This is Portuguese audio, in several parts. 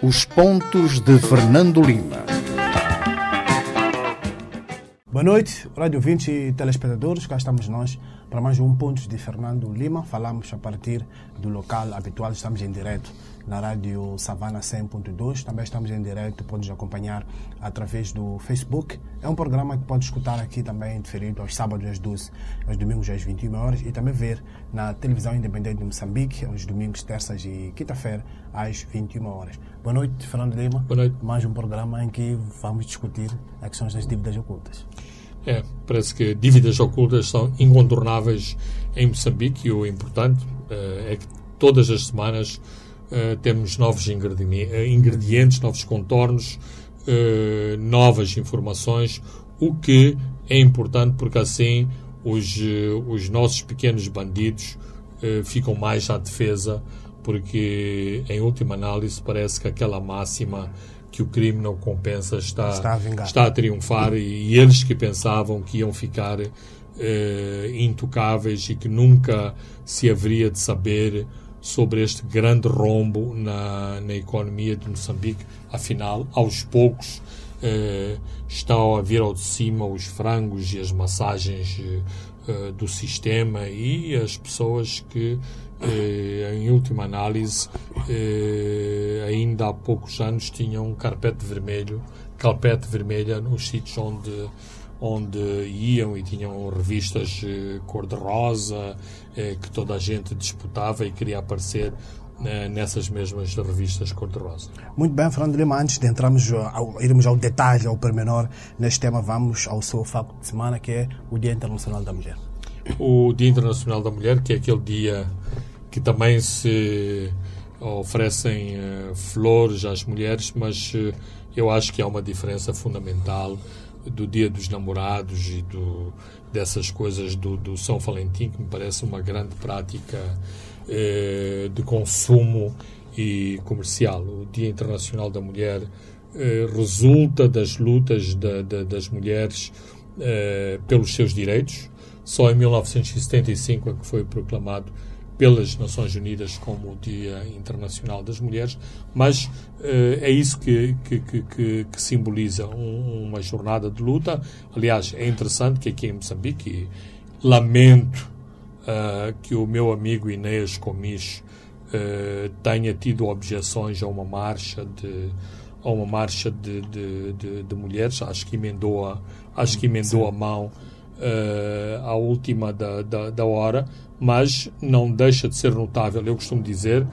Os pontos de Fernando Lima. Boa noite, rádio ouvintes e telespectadores. Cá estamos nós para mais um Pontos de Fernando Lima. Falamos a partir do local habitual. Estamos em direto na rádio Savana 100.2. Também estamos em direto, podes acompanhar através do Facebook. É um programa que pode escutar aqui também diferido aos sábados às 12, aos domingos às 21 horas e também ver na televisão independente de Moçambique aos domingos, terças e quinta-feira às 21 horas. Boa noite, Fernando Lima. Boa noite. Mais um programa em que vamos discutir as questões das dívidas ocultas. Parece que dívidas ocultas são incontornáveis em Moçambique e o importante é que todas as semanas temos novos ingredientes, novos contornos, novas informações, o que é importante porque assim os nossos pequenos bandidos ficam mais à defesa, porque em última análise parece que aquela máxima que o crime não compensa está a triunfar e eles que pensavam que iam ficar intocáveis e que nunca se haveria de saber sobre este grande rombo na economia de Moçambique. Afinal, aos poucos estão a vir ao de cima os frangos e as massagens do sistema e as pessoas que em última análise ainda há poucos anos tinham um carpete vermelha nos sítios onde iam e tinham revistas cor-de-rosa que toda a gente disputava e queria aparecer nessas mesmas revistas cor-de-rosa. Muito bem, Fernando Lima, antes de irmos ao detalhe, ao pormenor neste tema, vamos ao seu facto de semana, que é o Dia Internacional da Mulher. O Dia Internacional da Mulher, que é aquele dia que também se oferecem flores às mulheres, mas eu acho que há uma diferença fundamental do Dia dos Namorados e dessas coisas do São Valentim, que me parece uma grande prática de consumo e comercial. O Dia Internacional da Mulher resulta das lutas das mulheres pelos seus direitos. Só em 1975 é que foi proclamado pelas Nações Unidas como o Dia Internacional das Mulheres, mas é isso que simboliza uma jornada de luta. Aliás, é interessante que aqui em Moçambique, lamento que o meu amigo Inês Comis tenha tido objeções a uma marcha de mulheres. Acho que emendou a mão à última da hora, mas não deixa de ser notável. Eu costumo dizer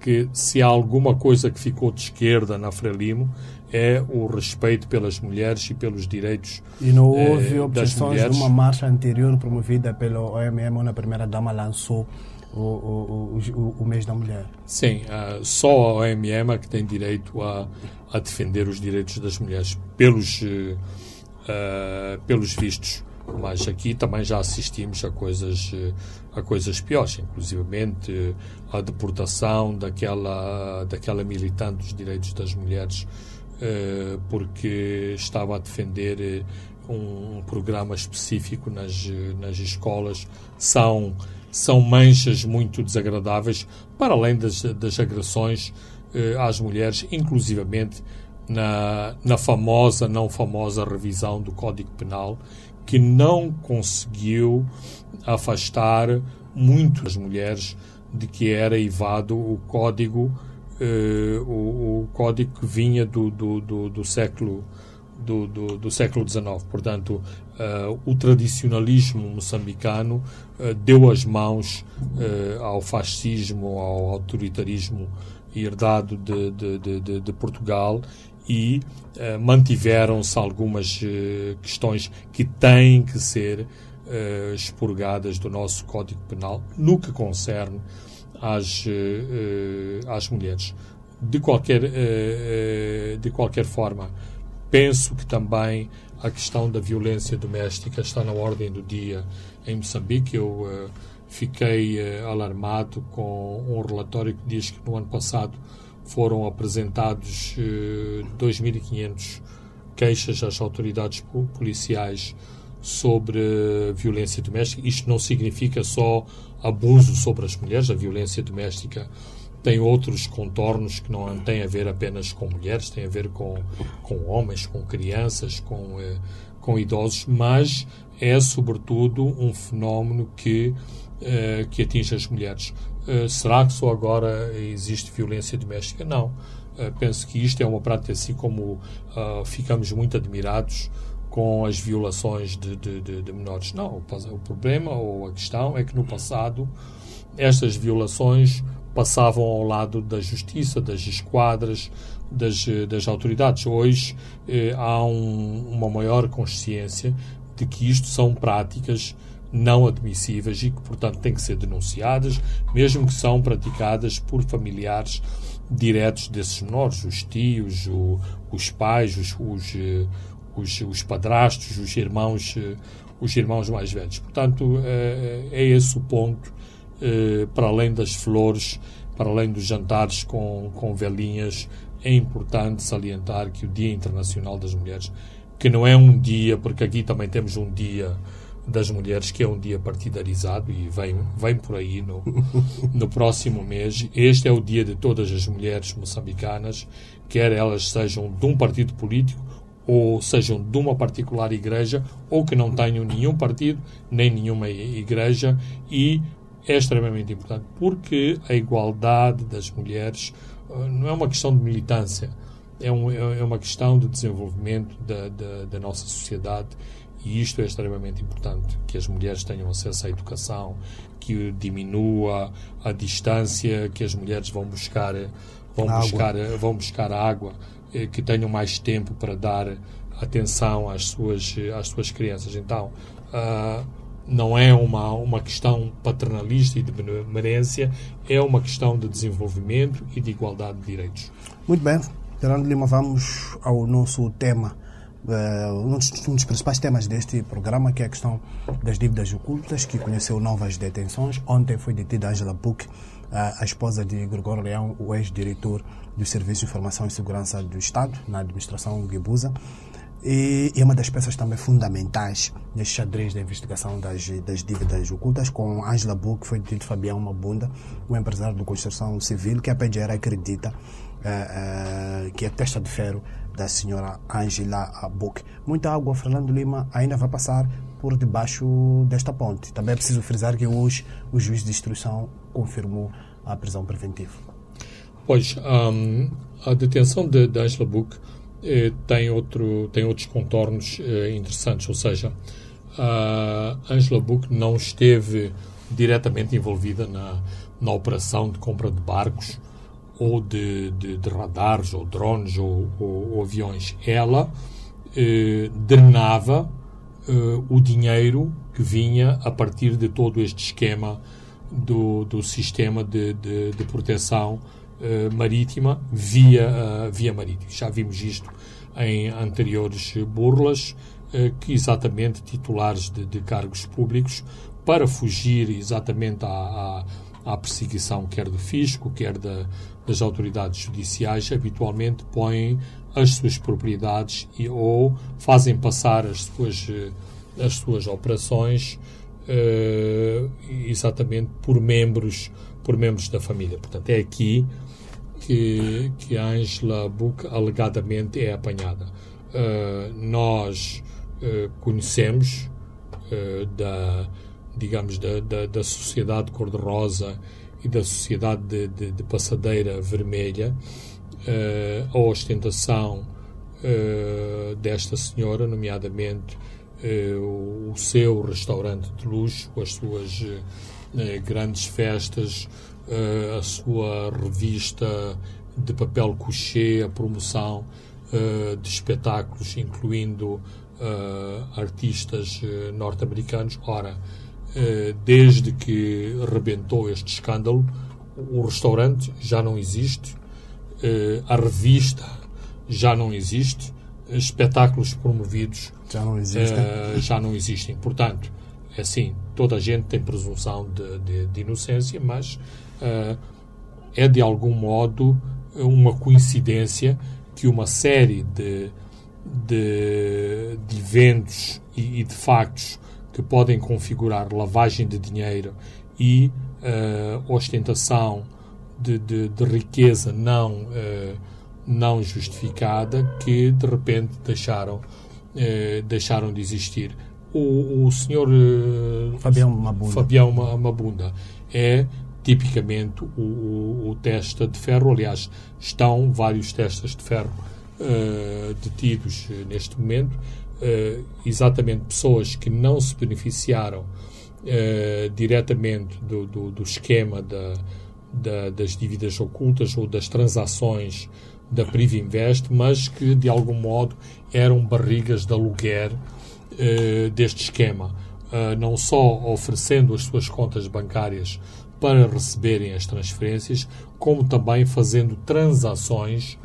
que se há alguma coisa que ficou de esquerda na Frelimo é o respeito pelas mulheres e pelos direitos das mulheres. E não houve objeções de uma marcha anterior promovida pelo OMM, onde a primeira-dama lançou o mês da mulher? Sim, só a OMM é que tem direito a defender os direitos das mulheres pelos vistos. Mas aqui também já assistimos a coisas piores, inclusivamente a deportação daquela militante dos direitos das mulheres porque estava a defender um programa específico nas escolas. São manchas muito desagradáveis, para além das agressões às mulheres, inclusivamente na famosa, não famosa revisão do Código Penal, que não conseguiu afastar muito as mulheres de que era eivado o código que vinha do século XIX. Portanto, o tradicionalismo moçambicano deu as mãos ao fascismo, ao autoritarismo herdado de Portugal, e mantiveram-se algumas questões que têm que ser expurgadas do nosso Código Penal no que concerne às mulheres. De qualquer forma, penso que também a questão da violência doméstica está na ordem do dia em Moçambique. Eu fiquei alarmado com um relatório que diz que no ano passado foram apresentados 2.500 queixas às autoridades policiais sobre violência doméstica. Isto não significa só abuso sobre as mulheres. A violência doméstica tem outros contornos que não têm a ver apenas com mulheres, têm a ver com homens, com crianças, com idosos, mas é sobretudo um fenómeno que atinge as mulheres. Será que só agora existe violência doméstica? Não. Penso que isto é uma prática, assim como ficamos muito admirados com as violações de menores. Não, o problema ou a questão é que no passado estas violações passavam ao lado da justiça, das esquadras, das autoridades. Hoje há uma maior consciência de que isto são práticas não admissíveis e que, portanto, têm que ser denunciadas, mesmo que são praticadas por familiares diretos desses menores, os tios, os pais, os padrastos, os irmãos mais velhos. Portanto, é esse o ponto, para além das flores, para além dos jantares com velhinhas, é importante salientar que o Dia Internacional das Mulheres, que não é um dia, porque aqui também temos um dia das mulheres, que é um dia partidarizado e vem por aí no próximo mês. Este é o dia de todas as mulheres moçambicanas, quer elas sejam de um partido político ou sejam de uma particular igreja ou que não tenham nenhum partido nem nenhuma igreja, e é extremamente importante porque a igualdade das mulheres não é uma questão de militância, é uma questão de desenvolvimento da nossa sociedade. E isto é extremamente importante, que as mulheres tenham acesso à educação, que diminua a distância que as mulheres vão buscar água, que tenham mais tempo para dar atenção às suas crianças. Então, não é uma questão paternalista e de benemerência, é uma questão de desenvolvimento e de igualdade de direitos. Muito bem, Fernando Lima, vamos ao nosso tema. Um dos principais temas deste programa, que é a questão das dívidas ocultas, que conheceu novas detenções. Ontem foi detida Angela Buck, a esposa de Gregório Leão, o ex-diretor do Serviço de Informação e Segurança do Estado, na administração Guebuza, e é uma das peças também fundamentais neste xadrez da investigação das dívidas ocultas. Com Angela Buck foi detido Fabião Mabunda, um empresário de construção civil, que a PGR acredita que é testa de ferro da senhora Angela Buck. Muita água, Fernando Lima, ainda vai passar por debaixo desta ponte. Também é preciso frisar que hoje o juiz de instrução confirmou a prisão preventiva. Pois, a detenção de Angela Buck tem outros contornos interessantes, ou seja, a Angela Buck não esteve diretamente envolvida na operação de compra de barcos ou de radares, ou drones, ou aviões. Ela drenava o dinheiro que vinha a partir de todo este esquema do sistema de proteção marítima via marítima. Já vimos isto em anteriores burlas, que exatamente titulares de cargos públicos, para fugir exatamente à perseguição, quer do fisco, quer das autoridades judiciais, habitualmente põem as suas propriedades ou fazem passar as suas operações exatamente por membros da família. Portanto, é aqui que a Angela Buck alegadamente é apanhada. Nós conhecemos da sociedade cor-de-rosa e da sociedade de passadeira vermelha, a ostentação desta senhora, nomeadamente o seu restaurante de luxo, as suas grandes festas, a sua revista de papel couché, a promoção de espetáculos, incluindo artistas norte-americanos. Ora, desde que rebentou este escândalo, o restaurante já não existe, a revista já não existe, espetáculos promovidos já não existem. Portanto, assim, toda a gente tem presunção de inocência, mas é de algum modo uma coincidência que uma série de eventos e de factos que podem configurar lavagem de dinheiro e ostentação de riqueza não justificada que de repente deixaram de existir. O senhor Fabião Mabunda é tipicamente o testa de ferro. Aliás, estão vários testas de ferro detidos neste momento, exatamente pessoas que não se beneficiaram diretamente do esquema das dívidas ocultas ou das transações da Privinvest, mas que de algum modo eram barrigas de aluguer deste esquema, não só oferecendo as suas contas bancárias para receberem as transferências, como também fazendo transações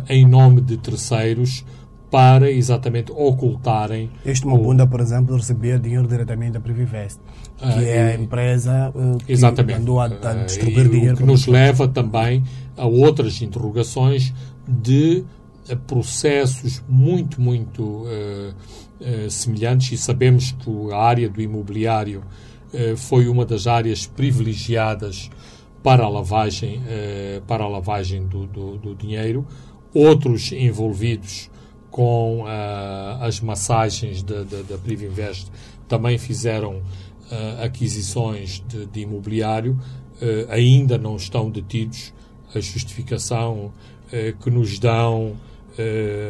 em nome de terceiros para exatamente ocultarem... Este Mabunda, por exemplo, recebia dinheiro diretamente da Privinvest, que é a empresa que andou a distribuir dinheiro. O que nos leva também a outras interrogações de processos muito semelhantes, e sabemos que a área do imobiliário foi uma das áreas privilegiadas para a lavagem do dinheiro. Outros envolvidos com as massagens da Privinvest também fizeram aquisições de imobiliário, ainda não estão detidos. A justificação que nos dão,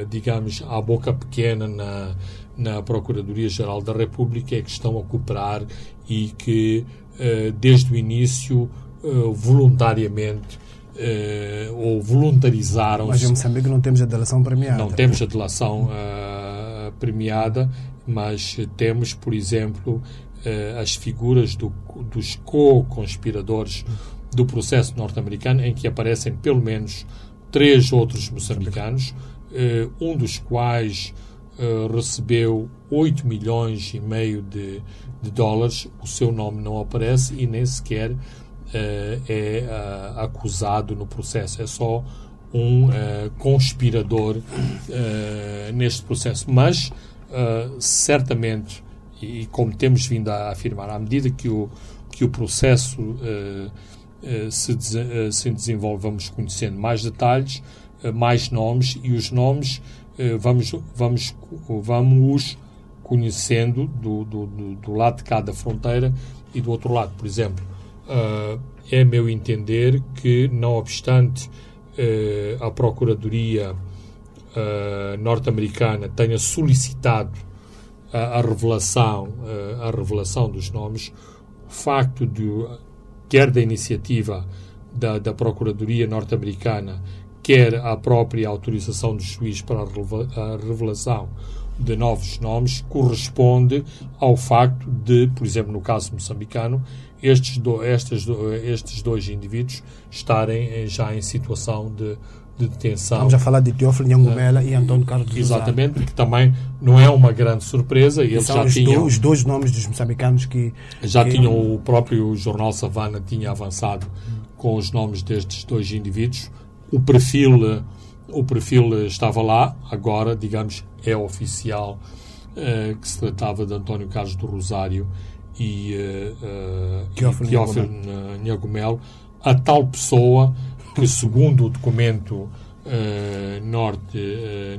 digamos, à boca pequena na Procuradoria-Geral da República é que estão a cooperar e que desde o início voluntariamente ou voluntarizaram-se. Mas em Moçambique não temos a delação premiada. Não temos a delação premiada, mas temos, por exemplo, as figuras dos co-conspiradores do processo norte-americano, em que aparecem pelo menos 3 outros moçambicanos, um dos quais recebeu 8 milhões e meio de dólares. O seu nome não aparece e nem sequer é acusado no processo. É só um conspirador neste processo. Mas, certamente, e como temos vindo a afirmar, à medida que o processo se desenvolve, vamos conhecendo mais detalhes, mais nomes, e os nomes vamos conhecendo do lado de cada fronteira e do outro lado. Por exemplo, é meu entender que, não obstante a Procuradoria norte-americana tenha solicitado a revelação dos nomes, o facto de, quer da iniciativa da Procuradoria norte-americana, quer a própria autorização do juiz para a revelação de novos nomes, corresponde ao facto de, por exemplo, no caso moçambicano, estes dois indivíduos estarem já em situação de detenção. Estamos a falar de Teófilo Nhangumela e Antônio Carlos do Rosário. Exatamente, que também não é uma grande surpresa. Eles são já tinham os dois nomes dos moçambicanos que tinham, o próprio jornal Savana tinha avançado com os nomes destes dois indivíduos. O perfil estava lá, agora, digamos, é oficial que se tratava de Antônio Carlos do Rosário e Teófilo Nhangumelo, a tal pessoa que, segundo o documento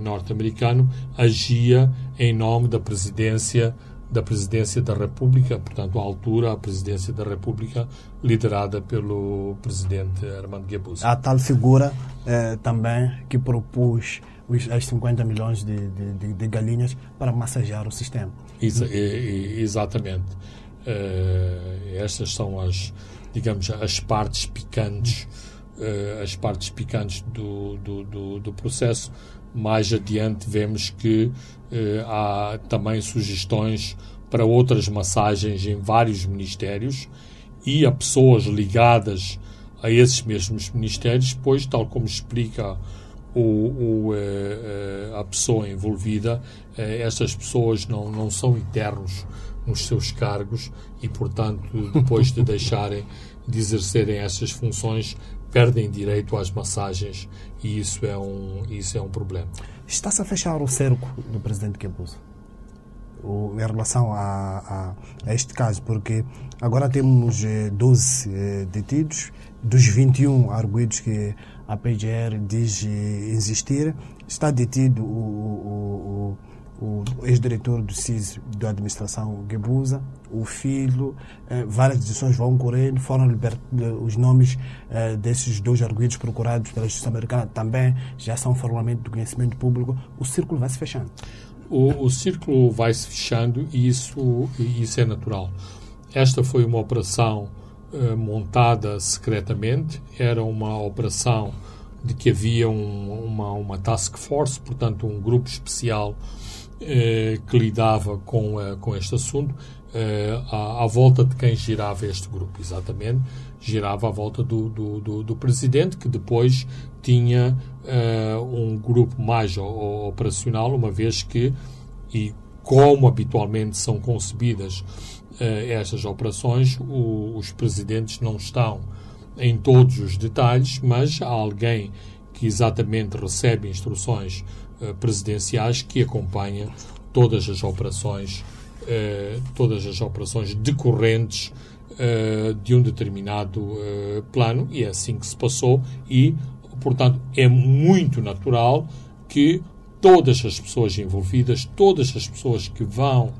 norte-americano, agia em nome da Presidência da República, portanto, à altura, a Presidência da República liderada pelo Presidente Armando Guebuza. Há tal figura também que propôs as 50 milhões de galinhas para massagear o sistema. Exatamente. Estas são as partes picantes do processo. Mais adiante vemos que há também sugestões para outras massagens em vários ministérios e a pessoas ligadas a esses mesmos ministérios, pois, tal como explica a pessoa envolvida, estas pessoas não são eternos nos seus cargos e, portanto, depois de deixarem de exercerem essas funções, perdem direito às massagens, e isso é um problema. Está-se a fechar o cerco do presidente Guebuza em relação a este caso, porque agora temos 12 detidos dos 21 arguidos que a PGR diz existir, está detido o ex-diretor do CIS da administração, Guebuza, o filho. Várias decisões vão ocorrendo, foram os nomes desses 2 arguidos procurados pela justiça americana também já são formalmente do conhecimento público. O círculo vai se fechando. O círculo vai se fechando e isso é natural. Esta foi uma operação montada secretamente, era uma operação de que havia uma task force, portanto um grupo especial que lidava com este assunto, à volta de quem girava este grupo, exatamente, girava à volta do presidente, que depois tinha um grupo mais operacional, uma vez que, e como habitualmente são concebidas estas operações, os presidentes não estão em todos os detalhes, mas há alguém que exatamente recebe instruções presidenciais que acompanha todas as operações decorrentes de um determinado plano, e é assim que se passou, e, portanto, é muito natural que todas as pessoas envolvidas, todas as pessoas que vão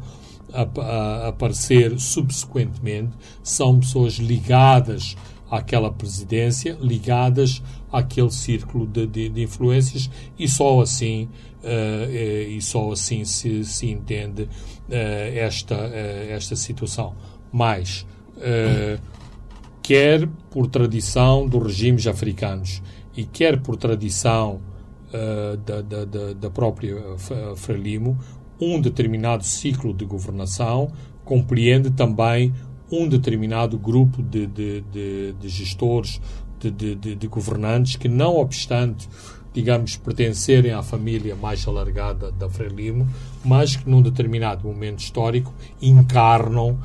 aparecer subsequentemente, são pessoas ligadas àquela presidência, ligadas àquele círculo de influências, e só assim se entende esta situação. Mas, quer por tradição dos regimes africanos e quer por tradição da própria Frelimo, um determinado ciclo de governação compreende também um determinado grupo de gestores, de governantes que, não obstante, digamos, pertencerem à família mais alargada da Frelimo, mas que num determinado momento histórico encarnam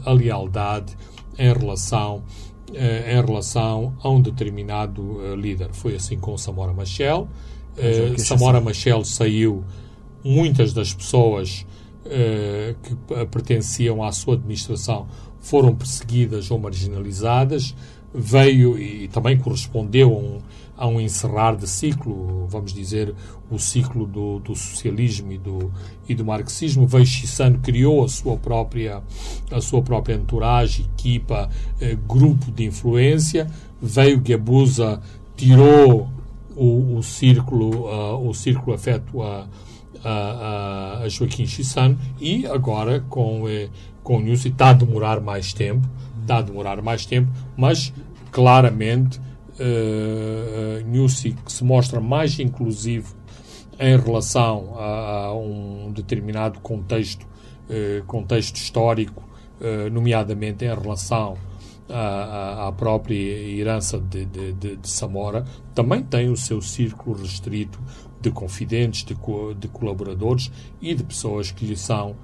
a lealdade em relação a um determinado líder. Foi assim com Samora Machel. Samora Machel saiu, muitas das pessoas que pertenciam à sua administração foram perseguidas ou marginalizadas, veio e também correspondeu a um encerrar de ciclo, vamos dizer, o ciclo do socialismo e do marxismo. Veio Chissano, criou a sua própria entourage, equipa, grupo de influência. Veio Guebuza, tirou o círculo afeto a Joaquim Chissano, e agora com o Nussi está a demorar mais tempo, mas claramente Nussi, que se mostra mais inclusivo em relação a um determinado contexto histórico, nomeadamente em relação à própria herança de Samora, também tem o seu círculo restrito de confidentes, de colaboradores e de pessoas que lhe são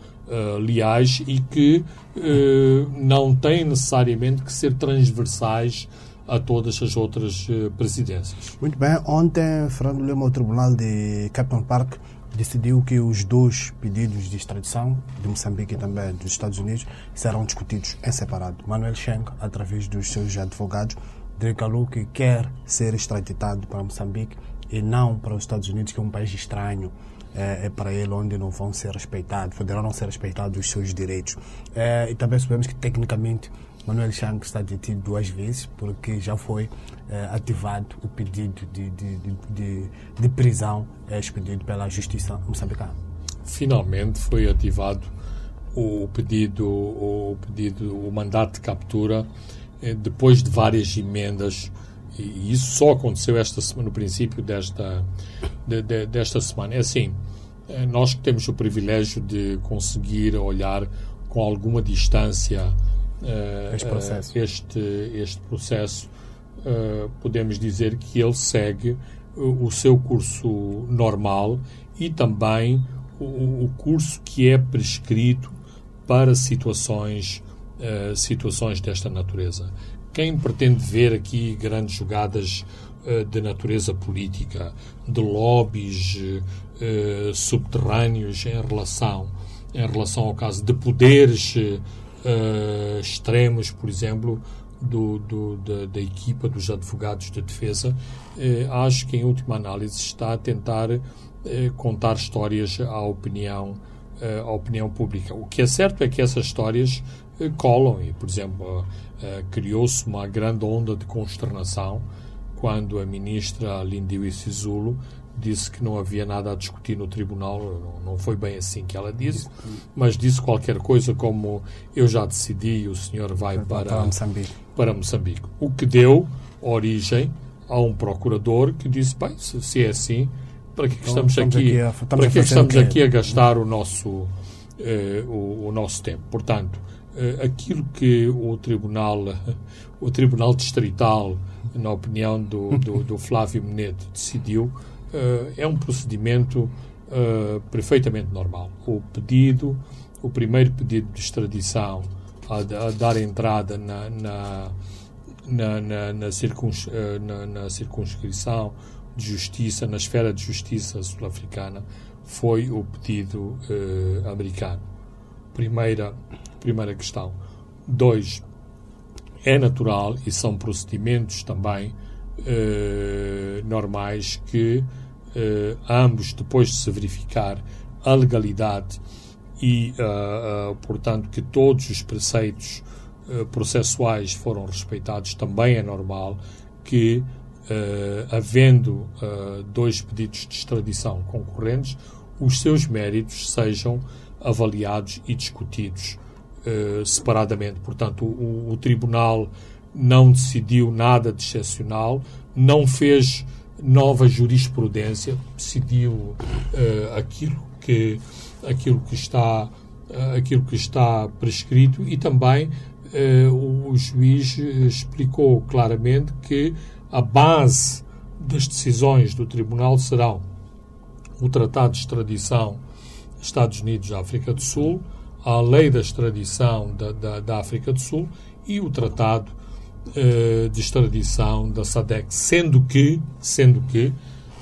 leais e que não têm necessariamente que ser transversais a todas as outras presidências. Muito bem. Ontem, Fernando Lima, o Tribunal de Capitol Park decidiu que os 2 pedidos de extradição, de Moçambique e também dos Estados Unidos, serão discutidos em separado. Manuel Cheng, através dos seus advogados, declarou que quer ser extraditado para Moçambique e não para os Estados Unidos, que é um país estranho para ele, onde não vão ser respeitados, poderão não ser respeitados os seus direitos. E também sabemos que, tecnicamente, Manuel Cheng está detido 2 vezes, porque já foi ativado o pedido de prisão expedido pela Justiça moçambicana. Finalmente foi ativado o mandato de captura depois de várias emendas, e isso só aconteceu esta semana, no princípio desta semana. É assim, nós que temos o privilégio de conseguir olhar com alguma distância este processo, podemos dizer que ele segue o seu curso normal e também o curso que é prescrito para situações desta natureza. Quem pretende ver aqui grandes jogadas de natureza política, de lobbies subterrâneos em relação ao caso de poderes extremos, por exemplo, da equipa dos advogados de defesa, acho que, em última análise, está a tentar contar histórias à opinião pública. O que é certo é que essas histórias colam e, por exemplo, criou-se uma grande onda de consternação quando a ministra Lindiwe Sisulu disse que não havia nada a discutir no tribunal. Não foi bem assim que ela disse, mas disse qualquer coisa como: eu já decidi e o senhor vai para Moçambique. O que deu origem a um procurador que disse: bem, se é assim, para que estamos aqui a gastar o nosso tempo? Portanto, aquilo que o Tribunal Distrital, na opinião do Flávio Menete, decidiu, é um procedimento perfeitamente normal. O primeiro pedido de extradição a dar entrada na circunscrição de justiça, na esfera de justiça sul-africana, foi o pedido americano. Primeira questão. 2. É natural e são procedimentos também normais que ambos, depois de se verificar a legalidade e, portanto, que todos os preceitos processuais foram respeitados, também é normal que, havendo 2 pedidos de extradição concorrentes, os seus méritos sejam avaliados e discutidos separadamente. Portanto, o Tribunal não decidiu nada de excepcional, não fez nova jurisprudência, decidiu aquilo que está prescrito, e também o juiz explicou claramente que a base das decisões do Tribunal serão o Tratado de Extradição Estados Unidos-África do Sul, a Lei da Extradição da África do Sul e o Tratado de Extradição da SADC, sendo que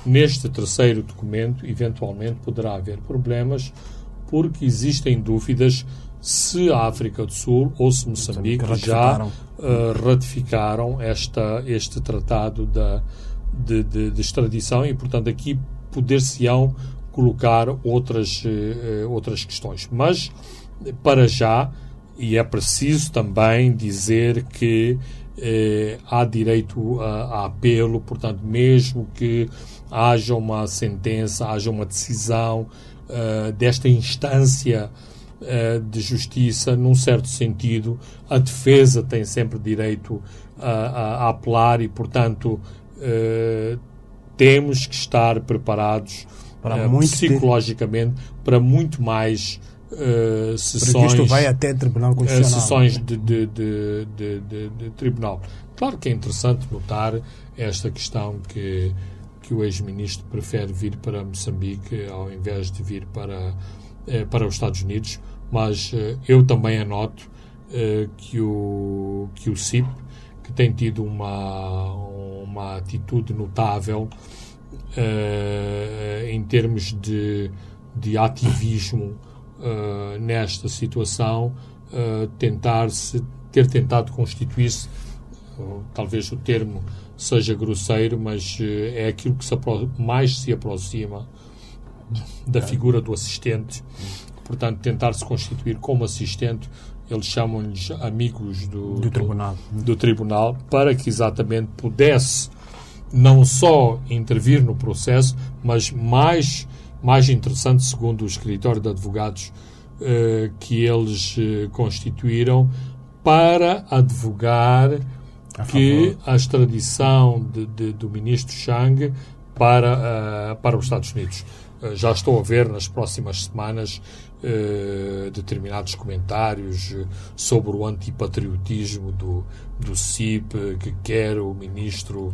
neste terceiro documento eventualmente poderá haver problemas, porque existem dúvidas se a África do Sul ou se Moçambique já ratificaram este tratado de extradição, e, portanto, aqui poder-se-ão colocar outras questões. Mas, para já, e é preciso também dizer que há direito a apelo, portanto, mesmo que haja uma sentença, haja uma decisão desta instância de justiça, num certo sentido, a defesa tem sempre direito a apelar e, portanto, temos que estar preparados psicologicamente para muito mais sessões. Porque isto vai até Tribunal Constitucional. Sessões de tribunal. Claro que é interessante notar esta questão que o ex-ministro prefere vir para Moçambique ao invés de vir para os Estados Unidos, mas eu também anoto que o CIP, que tem tido uma atitude notável em termos de ativismo nesta situação, ter tentado constituir-se, talvez o termo seja grosseiro, mas é aquilo que mais se aproxima da figura do assistente. Portanto, tentar se constituir como assistente, eles chamam-lhes amigos do tribunal, para que exatamente pudesse não só intervir no processo, mas mais interessante, segundo o escritório de advogados que eles constituíram, para advogar que a extradição do ministro Chang para os Estados Unidos. Já estou a ver nas próximas semanas determinados comentários sobre o antipatriotismo do CIP, que quer o ministro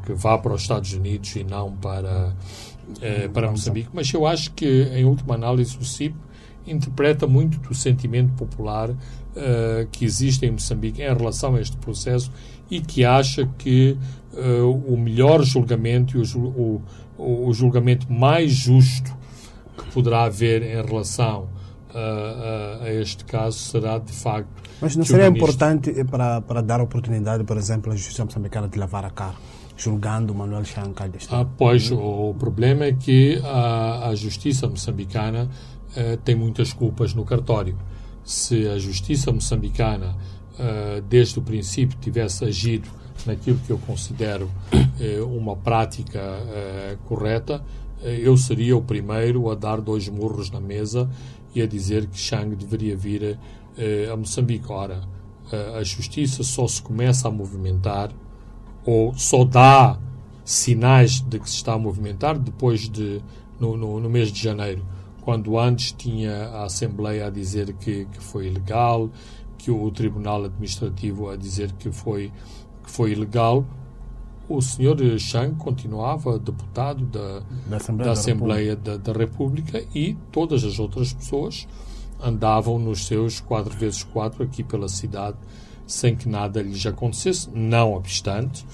que vá para os Estados Unidos e não para Moçambique. Mas eu acho que, em última análise, o CIP interpreta muito do sentimento popular que existe em Moçambique em relação a este processo, e que acha que o melhor julgamento e o julgamento mais justo que poderá haver em relação a este caso será, de facto, Mas não seria importante para dar oportunidade, por exemplo, à justiça moçambicana de lavar a cara, julgando Manuel Chang? Pois, o problema é que a justiça moçambicana tem muitas culpas no cartório. Se a justiça moçambicana, desde o princípio, tivesse agido naquilo que eu considero uma prática correta, eu seria o primeiro a dar 2 murros na mesa e a dizer que Chang deveria vir a Moçambique. Ora, a justiça só se começa a movimentar ou só dá sinais de que se está a movimentar depois no mês de janeiro, quando antes tinha a Assembleia a dizer que foi ilegal, que o Tribunal Administrativo a dizer que foi ilegal. O senhor Chang continuava deputado da Assembleia da República e todas as outras pessoas andavam nos seus 4x4 aqui pela cidade sem que nada lhes acontecesse. Não obstante,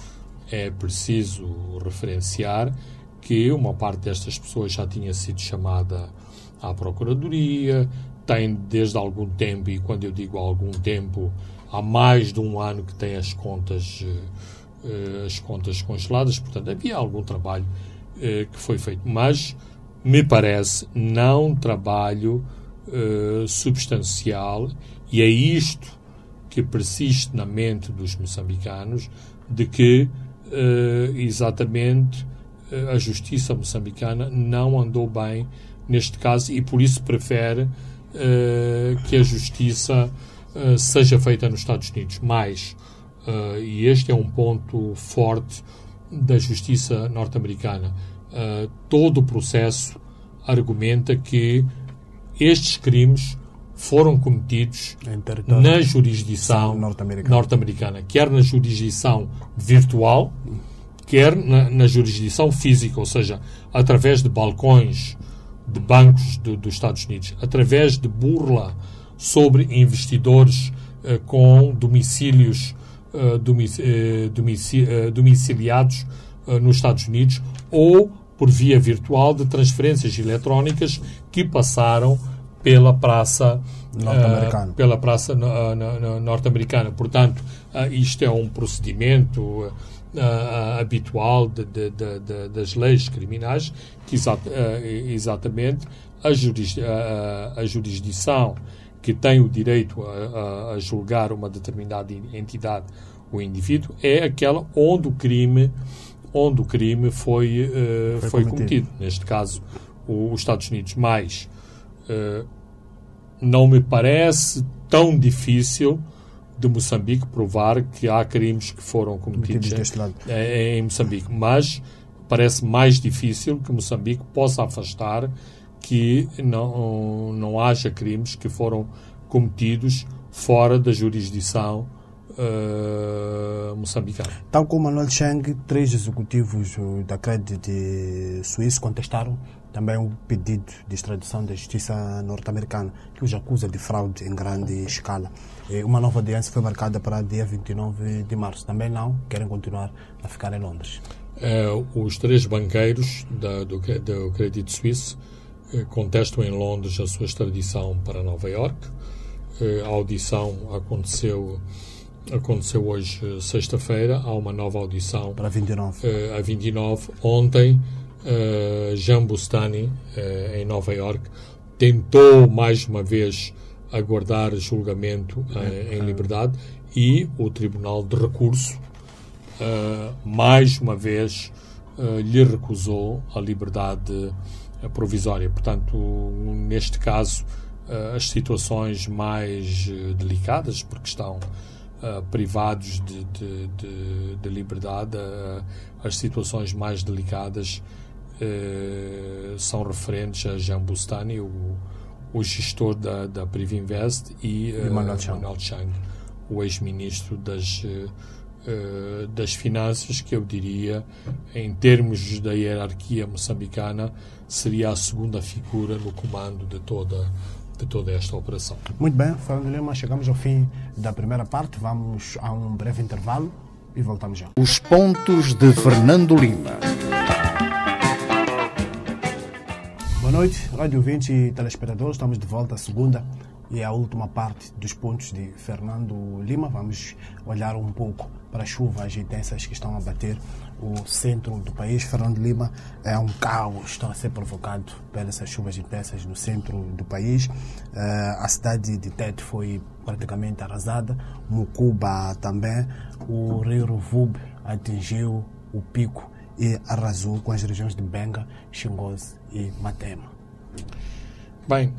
é preciso referenciar que uma parte destas pessoas já tinha sido chamada à Procuradoria, tem desde algum tempo, e quando eu digo algum tempo, há mais de 1 ano que tem as contas congeladas. Portanto, havia algum trabalho que foi feito, mas me parece não um trabalho substancial, e é isto que persiste na mente dos moçambicanos, de que exatamente a justiça moçambicana não andou bem neste caso e por isso prefere que a justiça seja feita nos Estados Unidos. Mas, e este é um ponto forte da justiça norte-americana, todo o processo argumenta que estes crimes foram cometidos na jurisdição norte-americana, quer na jurisdição virtual, quer na jurisdição física, ou seja, através de balcões de bancos dos Estados Unidos, através de burla sobre investidores com domicílios domiciliados nos Estados Unidos, ou por via virtual de transferências eletrónicas que passaram pela praça norte-americana. Portanto, isto é um procedimento habitual das leis criminais, que exatamente a jurisdição que tem o direito a julgar uma determinada entidade ou indivíduo é aquela onde o crime foi cometido. Neste caso, os Estados Unidos. Mas não me parece tão difícil de Moçambique provar que há crimes que foram cometidos em Moçambique, mas parece mais difícil que Moçambique possa afastar que não haja crimes que foram cometidos fora da jurisdição moçambicana. Tal como Manuel Chang, 3 executivos da Credit Suisse contestaram também o pedido de extradição da justiça norte-americana, que os acusa de fraude em grande escala. Uma nova audiência foi marcada para dia 29 de março. Também não querem continuar a ficar em Londres. Os 3 banqueiros do Credit Suisse contestam em Londres a sua extradição para Nova Iorque. A audição aconteceu hoje, sexta-feira. Há uma nova audição para 29. A 29. Ontem, Jean Bustani, em Nova Iorque, tentou mais uma vez aguardar julgamento em liberdade, e o Tribunal de Recurso mais uma vez lhe recusou a liberdade provisória. Portanto, neste caso, as situações mais delicadas, porque estão privados de liberdade, as situações mais delicadas são referentes a Jean Bustani, o gestor da Privinvest, e Manuel Chang, o ex-ministro das Finanças, que eu diria, em termos da hierarquia moçambicana, seria a segunda figura no comando de toda esta operação. Muito bem, Fernando Lima, chegamos ao fim da primeira parte. Vamos a um breve intervalo e voltamos já. Os pontos de Fernando Lima. Boa noite, rádio ouvintes e telespectadores. Estamos de volta segunda e a última parte dos pontos de Fernando Lima. Vamos olhar um pouco para as chuvas intensas que estão a bater o centro do país. Fernando Lima, é um caos está a ser provocado pelas chuvas intensas no centro do país. A cidade de Tete foi praticamente arrasada, Mucuba também. O rio Rovube atingiu o pico e arrasou com as regiões de Benga, Xingoze e Matema. Bem,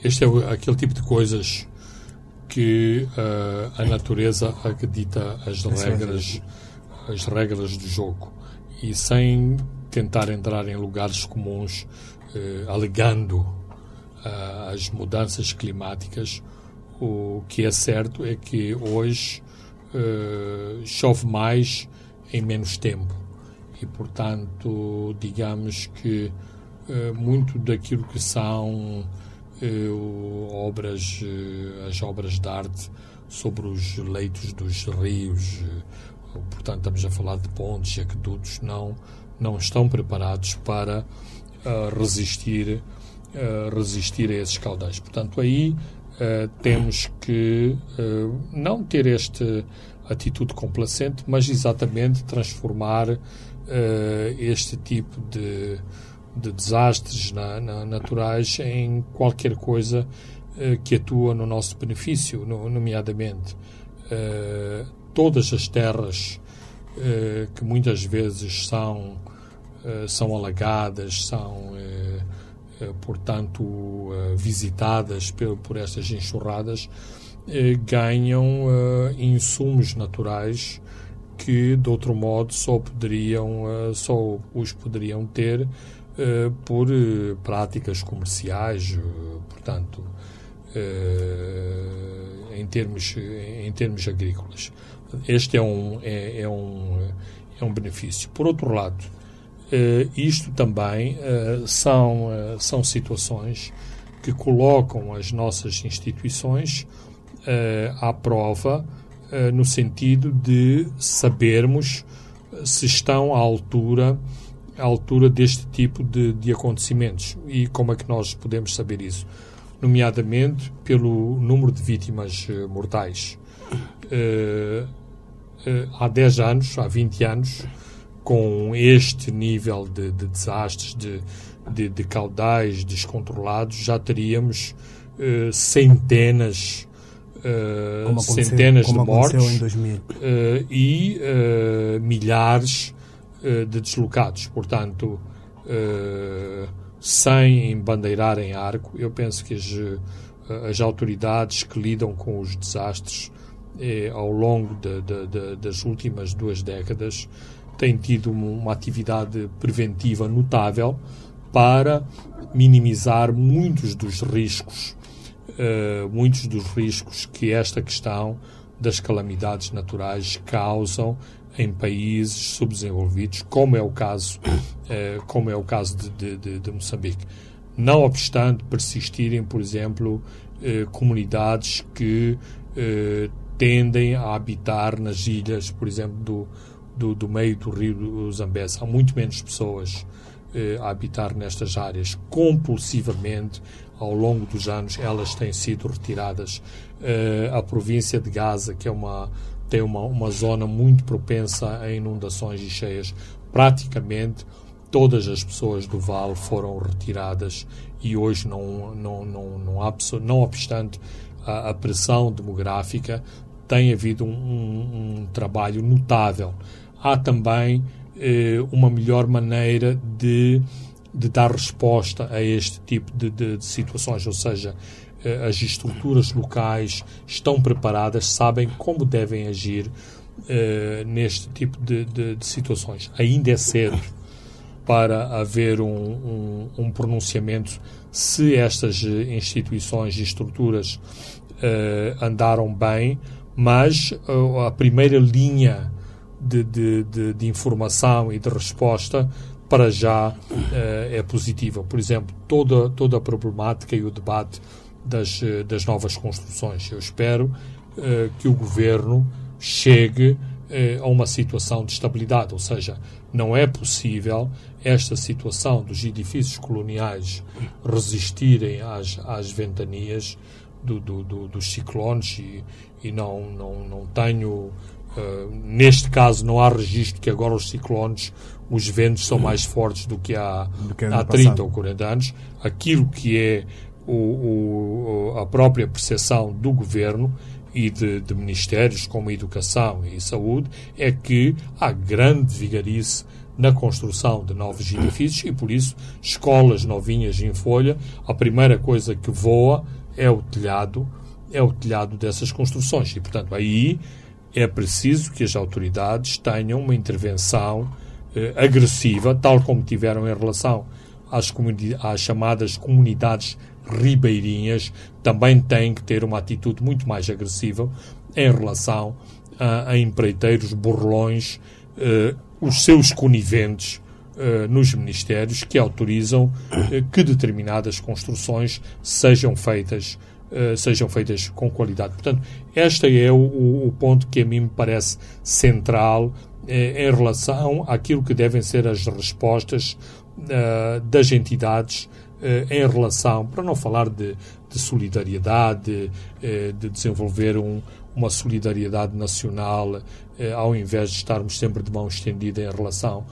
este é aquele tipo de coisas que a natureza acredita as regras do jogo, e sem tentar entrar em lugares comuns, alegando as mudanças climáticas. O que é certo é que hoje chove mais em menos tempo e, portanto, digamos que muito daquilo que são as obras de arte sobre os leitos dos rios, portanto estamos a falar de pontes e aquedutos, não estão preparados para resistir a esses caudais. Portanto, aí temos que não ter esta atitude complacente, mas exatamente transformar este tipo de desastres naturais em qualquer coisa que atua no nosso benefício, nomeadamente todas as terras que muitas vezes são alagadas, são portanto visitadas por estas enxurradas, ganham insumos naturais que de outro modo só os poderiam ter por práticas comerciais, portanto, em termos agrícolas. Este é um benefício. Por outro lado, isto também são situações que colocam as nossas instituições à prova, no sentido de sabermos se estão à altura deste tipo de acontecimentos. E como é que nós podemos saber isso? Nomeadamente pelo número de vítimas mortais. Há 10 anos, há 20 anos, com este nível de desastres, de caudais descontrolados, já teríamos centenas de mortes em 2000. E milhares de deslocados. Portanto, sem embandeirar em arco, eu penso que as autoridades que lidam com os desastres ao longo das últimas 2 décadas têm tido uma atividade preventiva notável para minimizar muitos dos riscos que esta questão das calamidades naturais causam em países subdesenvolvidos, como é o caso de Moçambique. Não obstante persistirem, por exemplo, comunidades que tendem a habitar nas ilhas, por exemplo, do meio do rio Zambeze. Há muito menos pessoas a habitar nestas áreas. Compulsivamente, ao longo dos anos, elas têm sido retiradas. A província de Gaza, que tem uma zona muito propensa a inundações e cheias, praticamente todas as pessoas do vale foram retiradas, e hoje não obstante a pressão demográfica, tem havido um trabalho notável. Há também uma melhor maneira de dar resposta a este tipo de situações, ou seja, as estruturas locais estão preparadas, sabem como devem agir neste tipo de situações. Ainda é cedo para haver um pronunciamento se estas instituições e estruturas andaram bem, mas a primeira linha de informação e de resposta para já é positiva. Por exemplo, toda a problemática e o debate das novas construções. Eu espero que o Governo chegue a uma situação de estabilidade, ou seja, não é possível esta situação dos edifícios coloniais resistirem às ventanias dos ciclones e não tenho, neste caso não há registro que agora os ciclones, os ventos são mais fortes do que há 30 ou 40 anos. Aquilo que é a própria percepção do Governo e de ministérios como a Educação e Saúde é que há grande vigarice na construção de novos edifícios e, por isso, escolas novinhas em folha, a primeira coisa que voa é o telhado dessas construções. E, portanto, aí é preciso que as autoridades tenham uma intervenção agressiva, tal como tiveram em relação às chamadas comunidades ribeirinhas, também têm que ter uma atitude muito mais agressiva em relação a empreiteiros burlões, os seus coniventes nos ministérios que autorizam que determinadas construções sejam feitas com qualidade. Portanto, este é o ponto que a mim me parece central em relação àquilo que devem ser as respostas das entidades em relação, para não falar de solidariedade, de desenvolver uma solidariedade nacional, ao invés de estarmos sempre de mão estendida em relação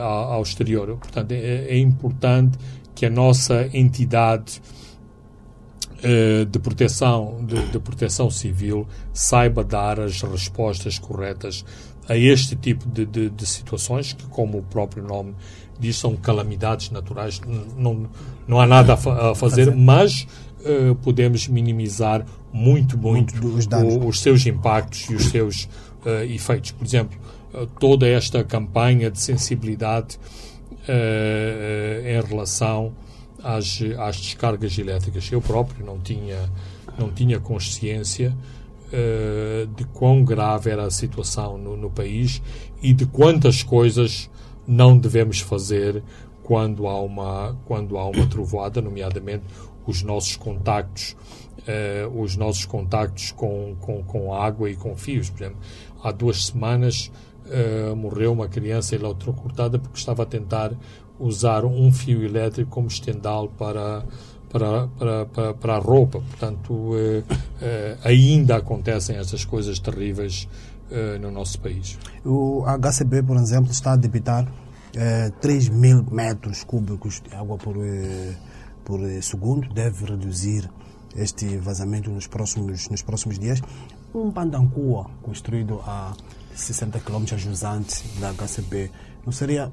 ao exterior. Portanto, é importante que a nossa entidade de proteção civil saiba dar as respostas corretas a este tipo de situações que, como o próprio nome diz, são calamidades naturais. Não há nada a fazer, mas podemos minimizar muito os seus impactos e os seus efeitos. Por exemplo, toda esta campanha de sensibilidade em relação às descargas elétricas. Eu próprio não tinha consciência de quão grave era a situação no país e de quantas coisas não devemos fazer quando há uma trovoada, nomeadamente os nossos contactos com água e com fios. Por exemplo, há 2 semanas morreu uma criança eletrocutada porque estava a tentar usar um fio elétrico como estendal para a roupa. Portanto, ainda acontecem essas coisas terríveis no nosso país. O HCB, por exemplo, está a debitar 3.000 metros cúbicos de água por segundo. Deve reduzir este vazamento nos próximos dias. Um Pandancua construído a 60 km a jusante da HCB não seria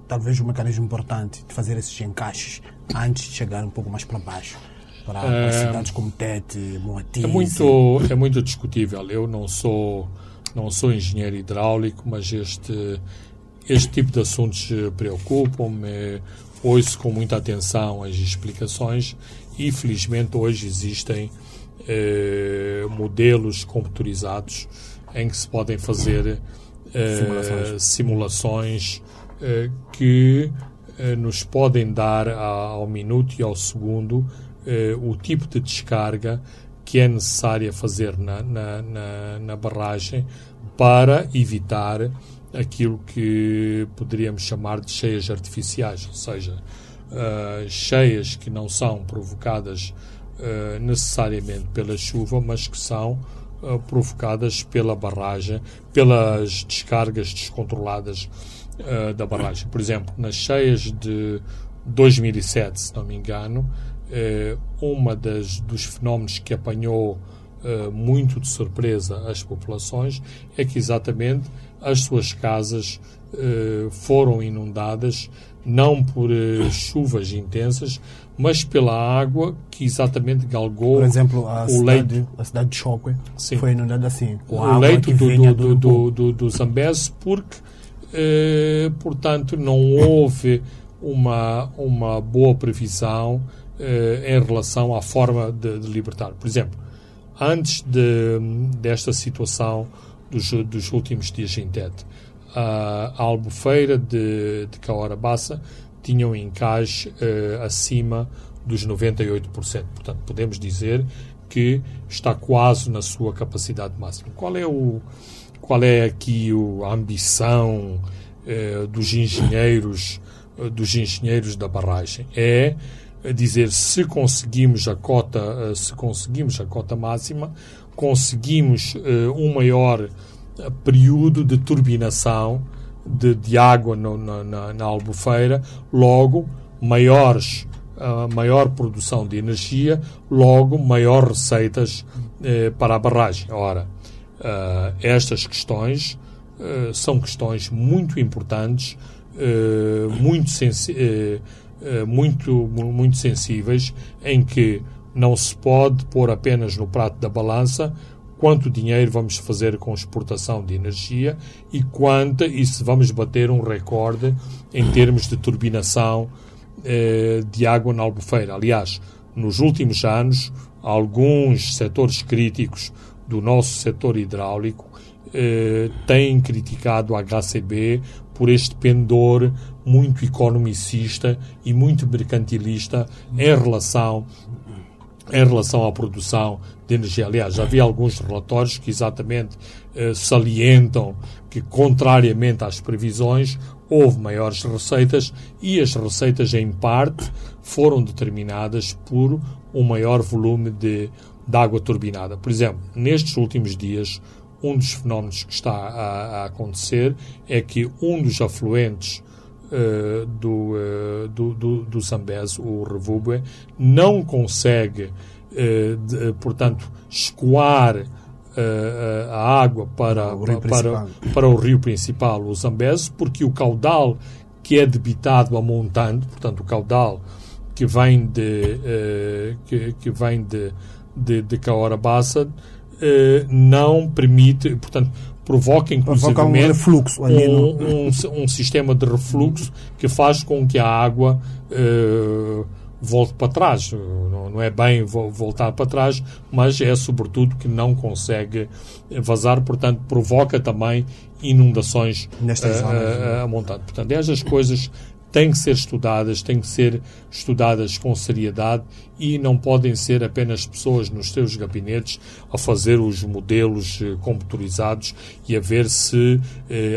talvez um mecanismo importante de fazer esses encaixes antes de chegar um pouco mais para baixo, para cidades como Tete, Moatize? É muito discutível. Eu não sou engenheiro hidráulico, mas este tipo de assuntos preocupam-me. Ouço com muita atenção as explicações e, felizmente, hoje existem modelos computarizados em que se podem fazer simulações que nos podem dar ao minuto e ao segundo o tipo de descarga que é necessária fazer na barragem para evitar aquilo que poderíamos chamar de cheias artificiais, ou seja, cheias que não são provocadas necessariamente pela chuva, mas que são provocadas pela barragem, pelas descargas descontroladas da barragem. Por exemplo, nas cheias de 2007, se não me engano, dos fenómenos que apanhou muito de surpresa as populações é que exatamente as suas casas foram inundadas não por chuvas intensas, mas pela água que exatamente galgou. Por exemplo, a cidade de Chocwe foi inundada assim, com o água leito que vinha do Zambeze, porque portanto não houve uma boa previsão em relação à forma de libertar. Por exemplo, antes desta situação dos últimos dias em Tete, a Albufeira de Caorabassa tinha um encaixe acima dos 98%. Portanto, podemos dizer que está quase na sua capacidade máxima. Qual é aqui a ambição dos engenheiros da barragem? É dizer se conseguimos a cota máxima, conseguimos um maior período de turbinação de água na Albufeira, logo maior produção de energia, logo maior receitas para a barragem. Ora, estas questões são questões muito importantes, muito sensíveis, em que não se pode pôr apenas no prato da balança quanto dinheiro vamos fazer com exportação de energia e se vamos bater um recorde em termos de turbinação de água na Albufeira. Aliás, nos últimos anos, alguns setores críticos do nosso setor hidráulico têm criticado a HCB por este pendor muito economicista e muito mercantilista em relação à produção de energia. Aliás, já vi alguns relatórios que exatamente salientam que, contrariamente às previsões, houve maiores receitas e as receitas, em parte, foram determinadas por um maior volume de água turbinada. Por exemplo, nestes últimos dias, um dos fenómenos que está a acontecer é que um dos afluentes do Zambeze, o Revubu, não consegue, portanto, escoar a água para o rio principal, o Zambeze, porque o caudal que é debitado a montante, portanto, o caudal que vem de Cahora-Bassa, não permite, portanto, provoca inclusive um refluxo ali um sistema de refluxo que faz com que a água volte para trás. Não é bem voltar para trás, mas é sobretudo que não consegue vazar, portanto provoca também inundações a montante. Portanto, estas coisas têm que ser estudadas com seriedade e não podem ser apenas pessoas nos seus gabinetes a fazer os modelos computadorizados e a ver se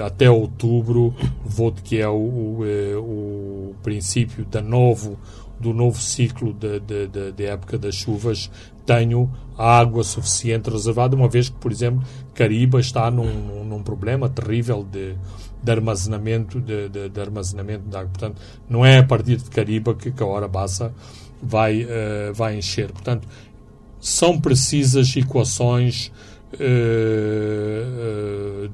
até outubro, que é o princípio do novo ciclo de época das chuvas, tenho água suficiente reservada, uma vez que, por exemplo, Cariba está num problema terrível de armazenamento de água. Portanto, não é a partir de Cariba que Cahora-Bassa vai encher. Portanto, são precisas equações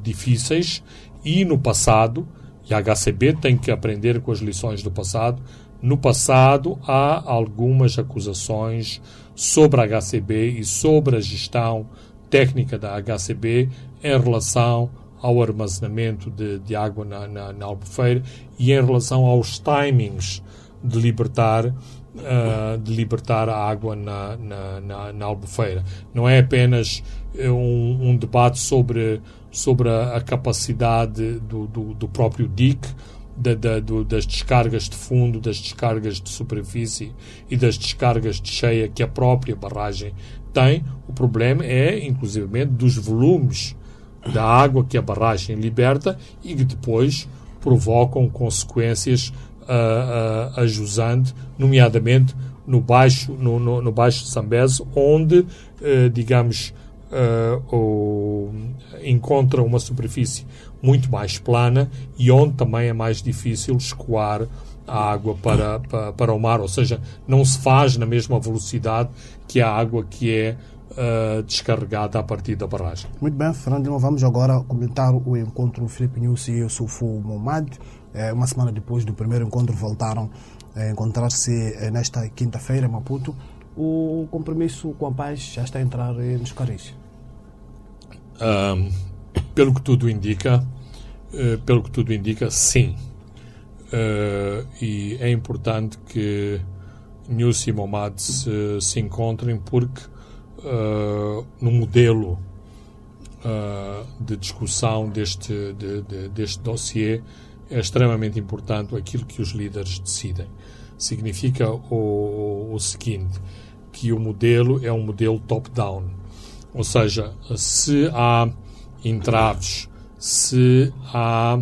difíceis e no passado, e a HCB tem que aprender com as lições do passado. No passado, há algumas acusações sobre a HCB e sobre a gestão técnica da HCB em relação ao armazenamento de água na Albufeira e em relação aos timings de libertar a água na Albufeira. Não é apenas um debate sobre a capacidade do próprio DIC, das descargas de fundo, das descargas de superfície e das descargas de cheia que a própria barragem tem. O problema é, inclusivamente, dos volumes da água que a barragem liberta e que depois provocam consequências a jusante, nomeadamente no Baixo Zambeze, onde, encontra uma superfície muito mais plana e onde também é mais difícil escoar a água para o mar, ou seja, não se faz na mesma velocidade que a água que é descarregada a partir da barragem. Muito bem, Fernando, vamos agora comentar o encontro Filipe Nyusi e Yusufu Momad. Uma semana depois do primeiro encontro voltaram a encontrar-se nesta quinta-feira em Maputo. O compromisso com a paz já está a entrar nos carris? Pelo que tudo indica, sim. E é importante que Nyusi e Momad se encontrem porque no modelo de discussão deste dossiê é extremamente importante aquilo que os líderes decidem. Significa o seguinte, que o modelo é um modelo top-down, ou seja, se há entraves, se há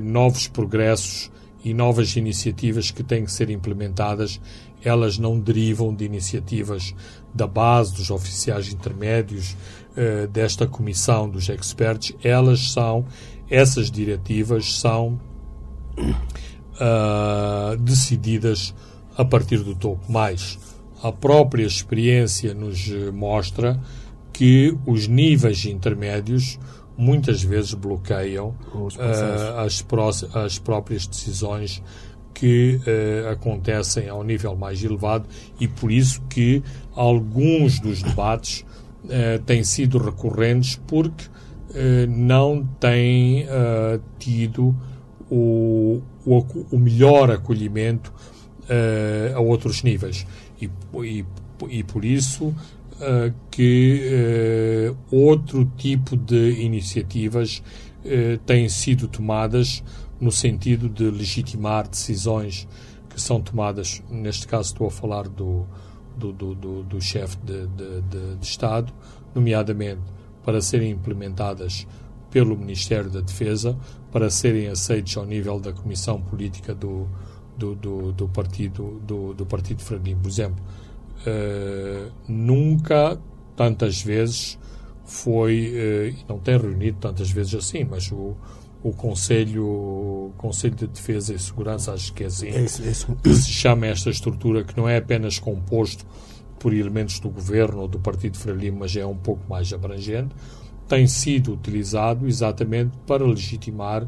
novos progressos e novas iniciativas que têm que ser implementadas, elas não derivam de iniciativas da base, dos oficiais intermédios, desta comissão dos experts. Essas diretivas são decididas a partir do topo. Mas a própria experiência nos mostra que os níveis intermédios muitas vezes bloqueiam as próprias decisões que acontecem ao nível mais elevado, e por isso que alguns dos debates têm sido recorrentes, porque não têm tido o melhor acolhimento a outros níveis. E por isso que outro tipo de iniciativas têm sido tomadas no sentido de legitimar decisões que são tomadas, neste caso estou a falar do chefe de Estado, nomeadamente para serem implementadas pelo Ministério da Defesa, para serem aceitos ao nível da Comissão Política do Partido Frelimo. Por exemplo, nunca tantas vezes foi, não tem reunido tantas vezes assim, mas o Conselho de Defesa e Segurança, acho que é assim, que se chama esta estrutura, que não é apenas composto por elementos do Governo ou do Partido Frelimo, mas é um pouco mais abrangente, tem sido utilizado exatamente para legitimar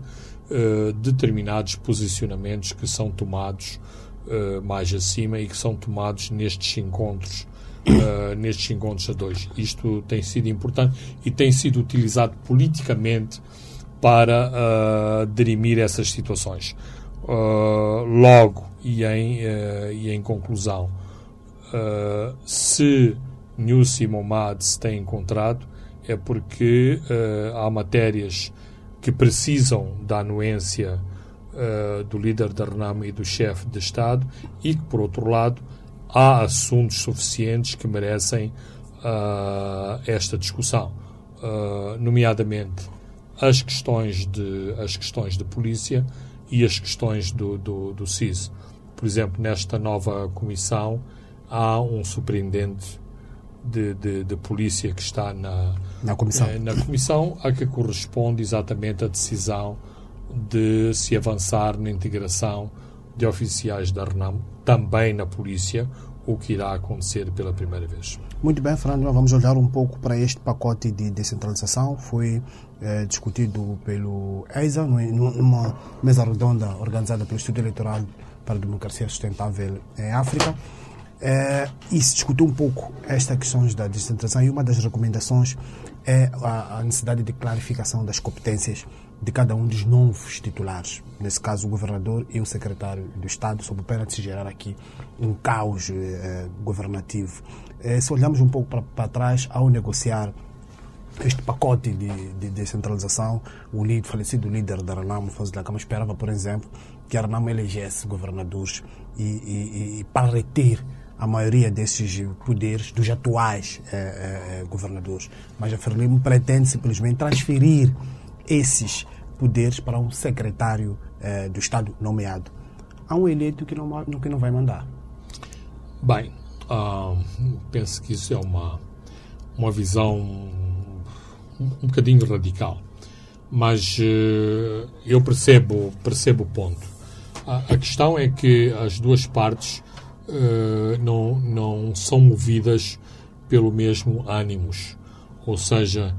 determinados posicionamentos que são tomados mais acima e que são tomados nestes encontros a dois. Isto tem sido importante e tem sido utilizado politicamente para dirimir essas situações. Logo, e em conclusão, se Nussi Momad se tem encontrado, é porque há matérias que precisam da anuência do líder da RENAMO e do chefe de Estado, e que, por outro lado, há assuntos suficientes que merecem esta discussão, nomeadamente as questões de polícia e as questões do SIS. Por exemplo, nesta nova comissão há um superintendente de polícia que está na comissão a que corresponde exatamente a decisão de se avançar na integração de oficiais da RENAMO também na polícia, o que irá acontecer pela primeira vez. Muito bem, Fernando, vamos olhar um pouco para este pacote de descentralização. Foi discutido pelo EISA numa mesa redonda organizada pelo Instituto Eleitoral para a Democracia Sustentável em África, e se discutiu um pouco esta questão da descentralização, e uma das recomendações é a necessidade de clarificação das competências de cada um dos novos titulares, nesse caso o governador e o secretário do Estado, sob pena de se gerar aqui um caos governativo. Se olharmos um pouco para trás, ao negociar este pacote de descentralização, o falecido líder da RENAMO, Afonso Dhlakama, esperava, por exemplo, que a RENAMO elegesse governadores e para reter a maioria desses poderes dos atuais governadores. Mas a Frelimo pretende simplesmente transferir esses poderes para um secretário do Estado nomeado. Há um eleito que não vai mandar. Bem, penso que isso é uma visão um bocadinho radical, mas eu percebo o ponto. A questão é que as duas partes não são movidas pelo mesmo ânimos, ou seja,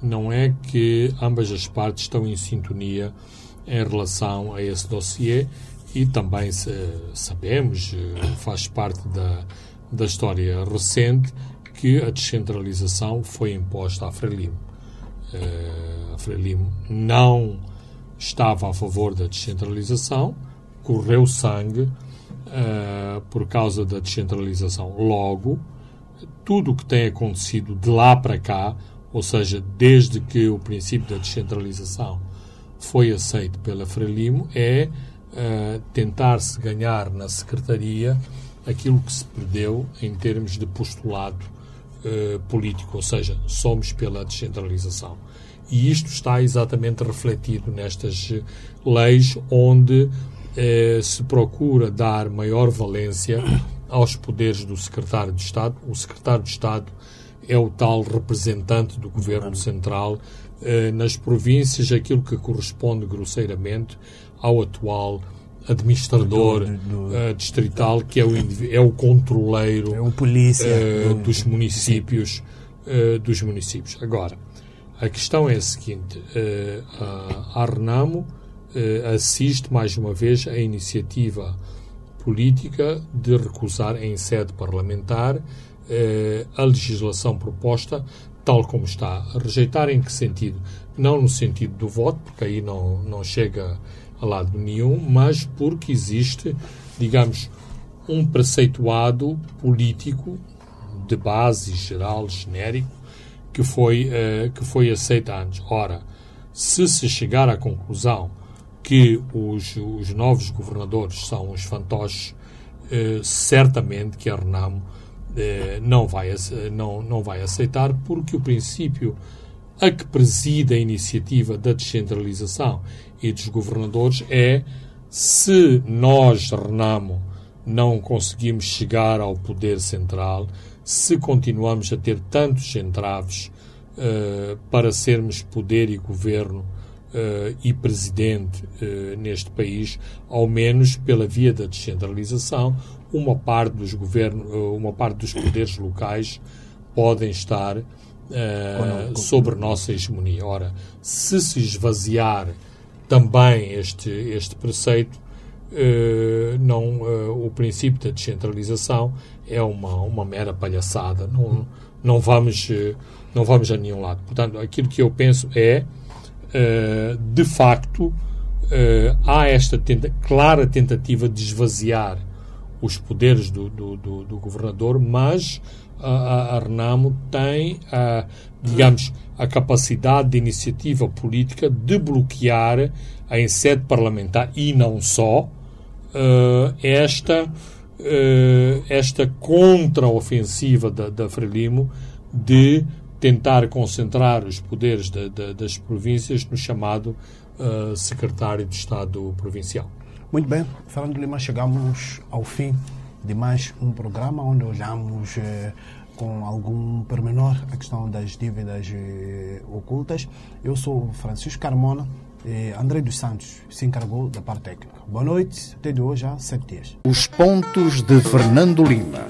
não é que ambas as partes estão em sintonia em relação a esse dossiê, e também sabemos, faz parte da história recente, que a descentralização foi imposta à Frelimo. A Frelimo não estava a favor da descentralização, correu sangue por causa da descentralização. Logo, tudo o que tem acontecido de lá para cá, ou seja, desde que o princípio da descentralização foi aceito pela Frelimo, é tentar-se ganhar na Secretaria aquilo que se perdeu em termos de postulado político, ou seja, somos pela descentralização. E isto está exatamente refletido nestas leis, onde se procura dar maior valência aos poderes do secretário de Estado. O secretário de Estado é o tal representante do Governo Central nas províncias, aquilo que corresponde grosseiramente ao atual administrador distrital, que é o controleiro, é o polícia dos municípios. Agora, a questão é a seguinte: a Renamo assiste mais uma vez à iniciativa política de recusar em sede parlamentar a legislação proposta tal como está. A rejeitar em que sentido? Não no sentido do voto, porque aí não chega a lado nenhum, mas porque existe, digamos, um preceituado político de base geral, genérico, que foi aceito antes. Ora, se chegar à conclusão que os novos governadores são uns fantoches, certamente que a Renamo não vai aceitar, porque o princípio a que preside a iniciativa da descentralização e dos governadores é: se nós, Renamo, não conseguimos chegar ao poder central, se continuamos a ter tantos entraves para sermos poder e governo e presidente neste país, ao menos pela via da descentralização, uma parte dos poderes locais podem estar sobre nossa hegemonia. Ora, se esvaziar também este preceito, o princípio da descentralização é uma mera palhaçada. Não vamos a nenhum lado. Portanto, aquilo que eu penso é, de facto, há esta clara tentativa de esvaziar os poderes do governador, mas a Renamo tem, digamos, a capacidade de iniciativa política de bloquear em sede parlamentar, e não só, esta contra-ofensiva da Frelimo de tentar concentrar os poderes das províncias no chamado secretário de Estado provincial. Muito bem, Fernando Lima, chegamos ao fim de mais um programa onde olhamos com algum pormenor a questão das dívidas ocultas. Eu sou Francisco Carmona e André dos Santos se encarregou da parte técnica. Boa noite, até de hoje há 7 dias. Os pontos de Fernando Lima.